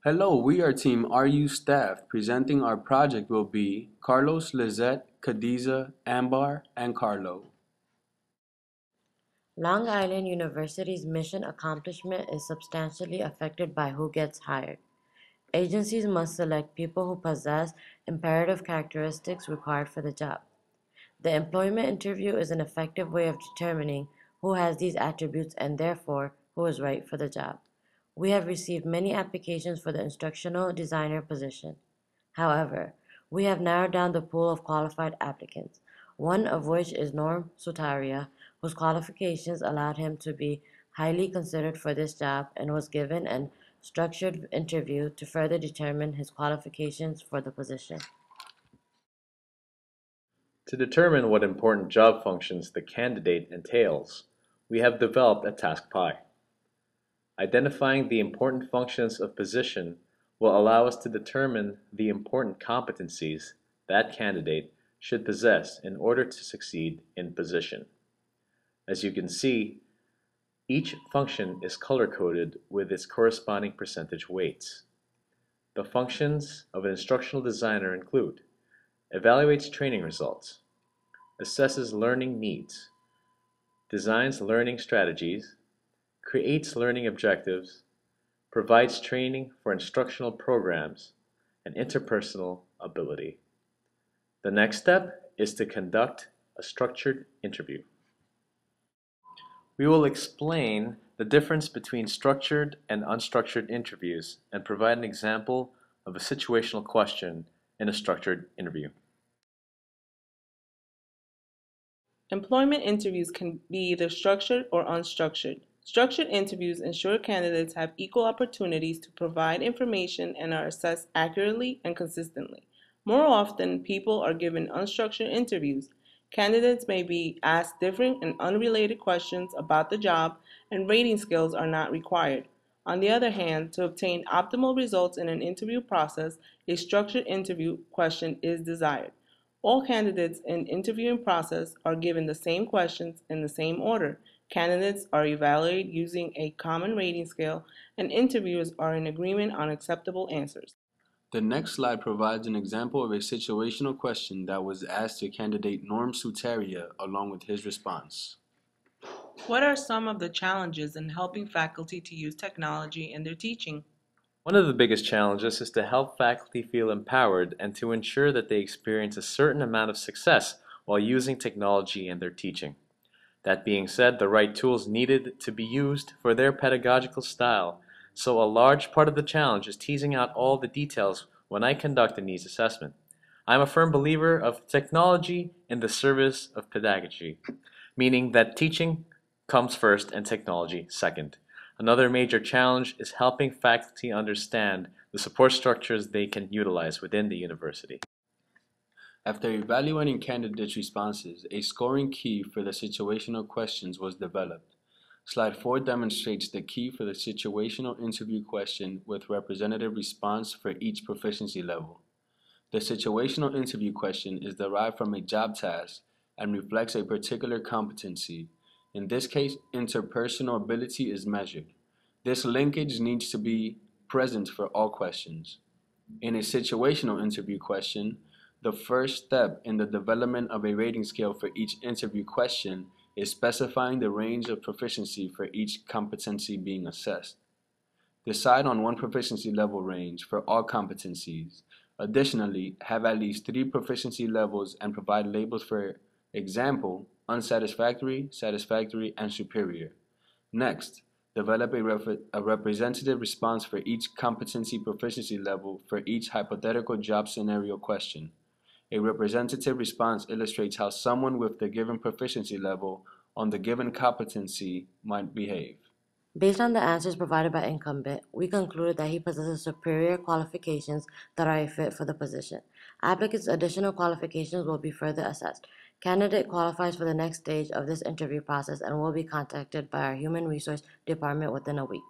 Hello, we are Team RU staff. Presenting our project will be Carlos, Liset, Khadiza, Ambar, and Carlo. Long Island University's mission accomplishment is substantially affected by who gets hired. Agencies must select people who possess imperative characteristics required for the job. The employment interview is an effective way of determining who has these attributes and therefore who is right for the job. We have received many applications for the instructional designer position. However, we have narrowed down the pool of qualified applicants, one of which is Norm Sutaria, whose qualifications allowed him to be highly considered for this job and was given an structured interview to further determine his qualifications for the position. To determine what important job functions the candidate entails, we have developed a task pie. Identifying the important functions of position will allow us to determine the important competencies that candidate should possess in order to succeed in position. As you can see, each function is color-coded with its corresponding percentage weights. The functions of an instructional designer include: evaluates training results, assesses learning needs, designs learning strategies, creates learning objectives, provides training for instructional programs, and interpersonal ability. The next step is to conduct a structured interview. We will explain the difference between structured and unstructured interviews and provide an example of a situational question in a structured interview. Employment interviews can be either structured or unstructured. Structured interviews ensure candidates have equal opportunities to provide information and are assessed accurately and consistently. More often, people are given unstructured interviews. Candidates may be asked different and unrelated questions about the job, and rating skills are not required. On the other hand, to obtain optimal results in an interview process, a structured interview question is desired. All candidates in interviewing process are given the same questions in the same order. Candidates are evaluated using a common rating scale, and interviewers are in agreement on acceptable answers. The next slide provides an example of a situational question that was asked to candidate Norm Sutaria along with his response. What are some of the challenges in helping faculty to use technology in their teaching? One of the biggest challenges is to help faculty feel empowered and to ensure that they experience a certain amount of success while using technology in their teaching. That being said, the right tools needed to be used for their pedagogical style, so a large part of the challenge is teasing out all the details when I conduct a needs assessment. I am a firm believer of technology in the service of pedagogy, meaning that teaching comes first and technology second. Another major challenge is helping faculty understand the support structures they can utilize within the university. After evaluating candidates' responses, a scoring key for the situational questions was developed. Slide 4 demonstrates the key for the situational interview question with representative response for each proficiency level. The situational interview question is derived from a job task and reflects a particular competency. In this case, interpersonal ability is measured. This linkage needs to be present for all questions. In a situational interview question, the first step in the development of a rating scale for each interview question is specifying the range of proficiency for each competency being assessed. Decide on one proficiency level range for all competencies. Additionally, have at least 3 proficiency levels and provide labels for example, unsatisfactory, satisfactory, and superior. Next, develop a representative response for each competency proficiency level for each hypothetical job scenario question. A representative response illustrates how someone with the given proficiency level on the given competency might behave. Based on the answers provided by incumbent, we concluded that he possesses superior qualifications that are a fit for the position. Applicants' additional qualifications will be further assessed. Candidate qualifies for the next stage of this interview process and will be contacted by our Human Resource Department within a week.